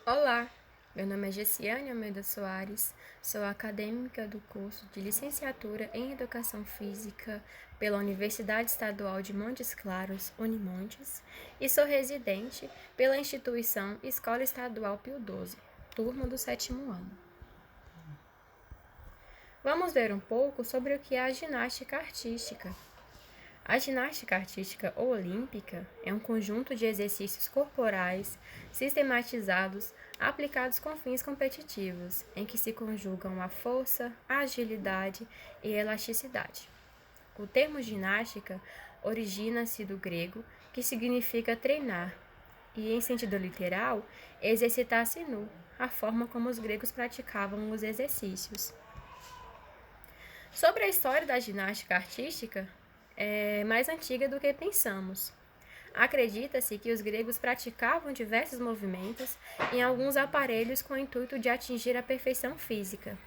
Olá, meu nome é Gessiane Almeida Soares, sou acadêmica do curso de Licenciatura em Educação Física pela Universidade Estadual de Montes Claros, Unimontes, e sou residente pela instituição Escola Estadual Pio XII, turma do 7º ano. Vamos ver um pouco sobre o que é a ginástica artística. A ginástica artística ou olímpica é um conjunto de exercícios corporais sistematizados aplicados com fins competitivos, em que se conjugam a força, a agilidade e a elasticidade. O termo ginástica origina-se do grego, que significa treinar, e, em sentido literal, exercitar-se nu, a forma como os gregos praticavam os exercícios. Sobre a história da ginástica artística, é mais antiga do que pensamos. Acredita-se que os gregos praticavam diversos movimentos em alguns aparelhos com o intuito de atingir a perfeição física.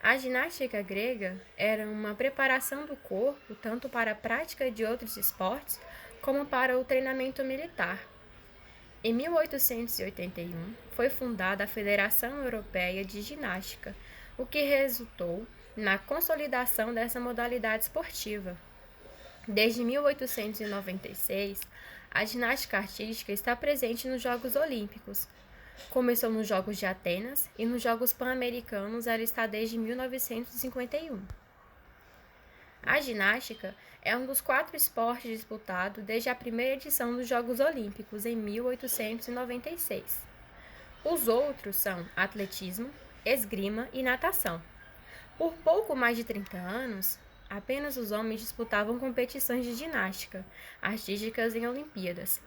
A ginástica grega era uma preparação do corpo tanto para a prática de outros esportes como para o treinamento militar. Em 1881, foi fundada a Federação Europeia de Ginástica, o que resultou na consolidação dessa modalidade esportiva. Desde 1896, a ginástica artística está presente nos Jogos Olímpicos. Começou nos Jogos de Atenas e nos Jogos Pan-Americanos ela está desde 1951. A ginástica é um dos 4 esportes disputados desde a primeira edição dos Jogos Olímpicos, em 1896. Os outros são atletismo, esgrima e natação. Por pouco mais de 30 anos, apenas os homens disputavam competições de ginástica artísticas em Olimpíadas.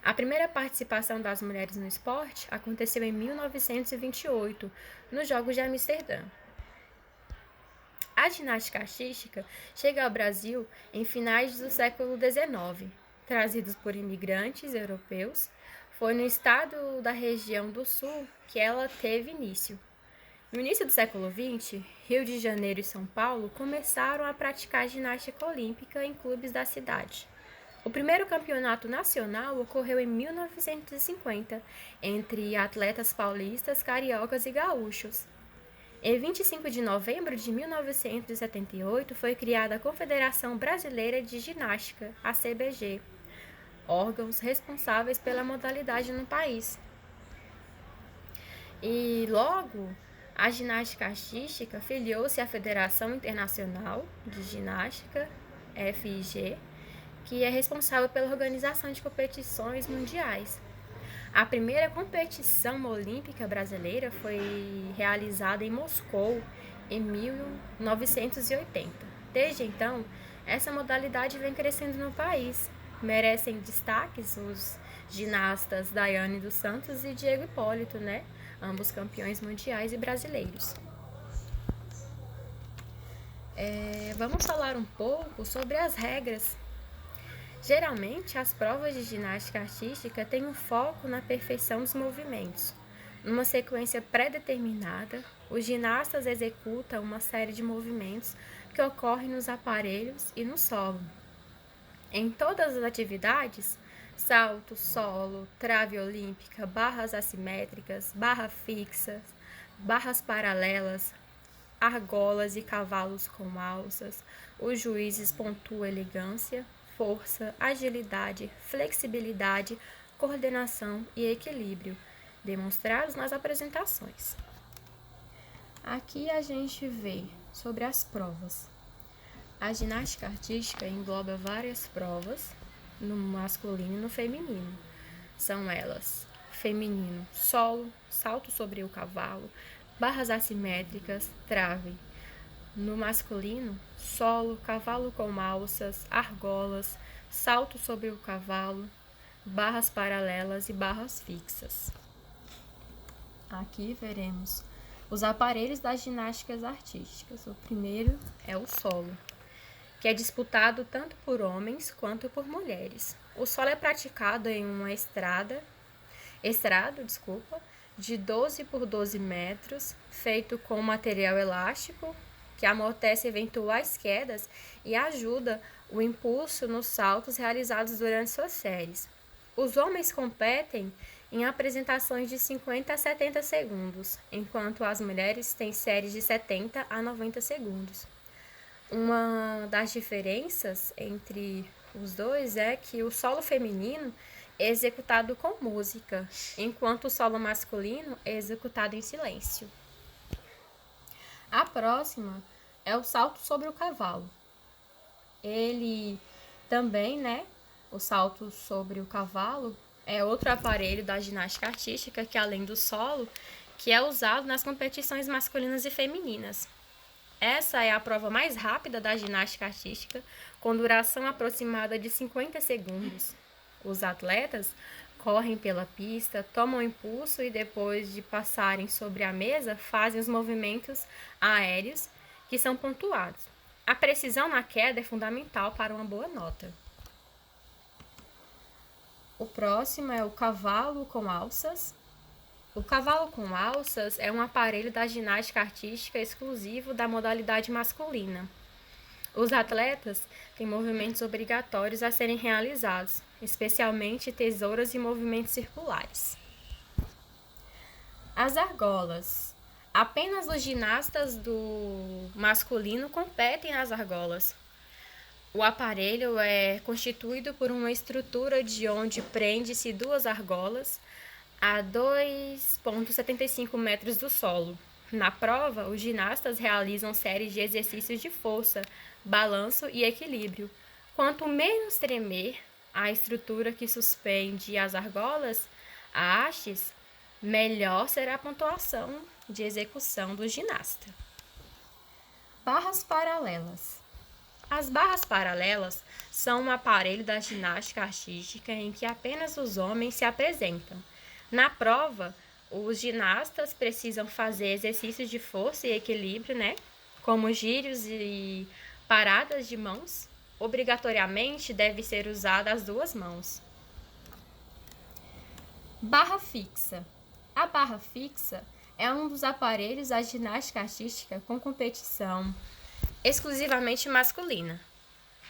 A primeira participação das mulheres no esporte aconteceu em 1928, nos Jogos de Amsterdã. A ginástica artística chega ao Brasil em finais do século XIX, trazidos por imigrantes europeus. Foi no estado da região do Sul que ela teve início. No início do século XX, Rio de Janeiro e São Paulo começaram a praticar ginástica olímpica em clubes da cidade. O primeiro campeonato nacional ocorreu em 1950, entre atletas paulistas, cariocas e gaúchos. Em 25 de novembro de 1978, foi criada a Confederação Brasileira de Ginástica, a CBG, órgãos responsáveis pela modalidade no país. E logo, a ginástica artística filiou-se à Federação Internacional de Ginástica, FIG, que é responsável pela organização de competições mundiais. A primeira competição olímpica brasileira foi realizada em Moscou em 1980. Desde então, essa modalidade vem crescendo no país. Merecem destaques os ginastas Daiane dos Santos e Diego Hipólito, ambos campeões mundiais e brasileiros. Vamos falar um pouco sobre as regras. Geralmente, as provas de ginástica artística têm um foco na perfeição dos movimentos. Numa sequência pré-determinada, os ginastas executam uma série de movimentos que ocorrem nos aparelhos e no solo. Em todas as atividades, salto, solo, trave olímpica, barras assimétricas, barra fixas, barras paralelas, argolas e cavalos com alças, os juízes pontuam elegância, força, agilidade, flexibilidade, coordenação e equilíbrio, demonstrados nas apresentações. Aqui a gente vê sobre as provas. A ginástica artística engloba várias provas, no masculino e no feminino. São elas: feminino, solo, salto sobre o cavalo, barras assimétricas, trave. No masculino, solo, cavalo com alças, argolas, salto sobre o cavalo, barras paralelas e barras fixas. Aqui veremos os aparelhos das ginásticas artísticas. O primeiro é o solo, que é disputado tanto por homens quanto por mulheres. O solo é praticado em uma estrado, de 12 por 12 metros, feito com material elástico, que amortece eventuais quedas e ajuda o impulso nos saltos realizados durante suas séries. Os homens competem em apresentações de 50 a 70 segundos, enquanto as mulheres têm séries de 70 a 90 segundos. Uma das diferenças entre os dois é que o solo feminino é executado com música, enquanto o solo masculino é executado em silêncio. A próxima é o salto sobre o cavalo. Ele também, o salto sobre o cavalo é outro aparelho da ginástica artística que, além do solo, que é usado nas competições masculinas e femininas. Essa é a prova mais rápida da ginástica artística, com duração aproximada de 50 segundos. Os atletas correm pela pista, tomam impulso e, depois de passarem sobre a mesa, fazem os movimentos aéreos que são pontuados. A precisão na queda é fundamental para uma boa nota. O próximo é o cavalo com alças. O cavalo com alças é um aparelho da ginástica artística exclusivo da modalidade masculina. Os atletas têm movimentos obrigatórios a serem realizados, especialmente tesouras e movimentos circulares. As argolas. Apenas os ginastas do masculino competem nas argolas. O aparelho é constituído por uma estrutura de onde prende-se duas argolas a 2,75 metros do solo. Na prova, os ginastas realizam séries de exercícios de força, balanço e equilíbrio. Quanto menos tremer a estrutura que suspende as argolas, a hastes, melhor será a pontuação de execução do ginasta. Barras paralelas. As barras paralelas são um aparelho da ginástica artística em que apenas os homens se apresentam. Na prova, os ginastas precisam fazer exercícios de força e equilíbrio, como giros e paradas de mãos. Obrigatoriamente deve ser usada as duas mãos. Barra fixa. A barra fixa é um dos aparelhos da ginástica artística com competição exclusivamente masculina.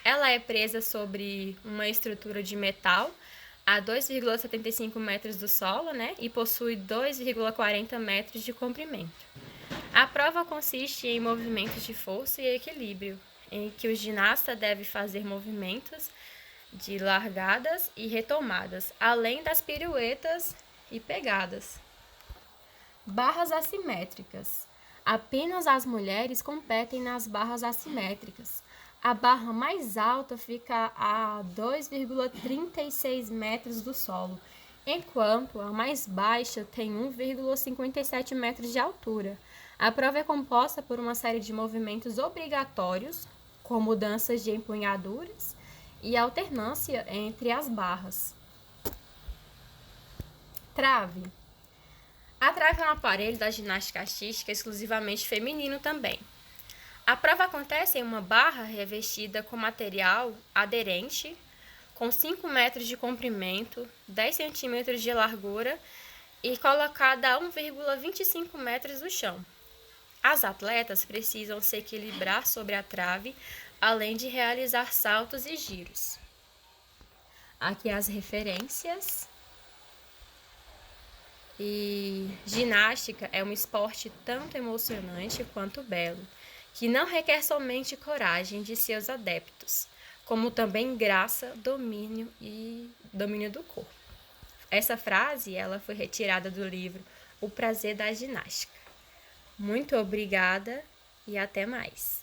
Ela é presa sobre uma estrutura de metal a 2,75 metros do solo, e possui 2,40 metros de comprimento. A prova consiste em movimentos de força e equilíbrio, em que o ginasta deve fazer movimentos de largadas e retomadas, além das piruetas e pegadas. Barras assimétricas. Apenas as mulheres competem nas barras assimétricas. A barra mais alta fica a 2,36 metros do solo, enquanto a mais baixa tem 1,57 metros de altura. A prova é composta por uma série de movimentos obrigatórios, com mudanças de empunhaduras e alternância entre as barras. Trave. A trave é um aparelho da ginástica artística exclusivamente feminino também. A prova acontece em uma barra revestida com material aderente, com 5 metros de comprimento, 10 centímetros de largura e colocada a 1,25 metros do chão. As atletas precisam se equilibrar sobre a trave, além de realizar saltos e giros. Aqui as referências. E ginástica é um esporte tanto emocionante quanto belo, que não requer somente coragem de seus adeptos, como também graça, domínio e domínio do corpo. Essa frase ela foi retirada do livro O Prazer da Ginástica. Muito obrigada e até mais.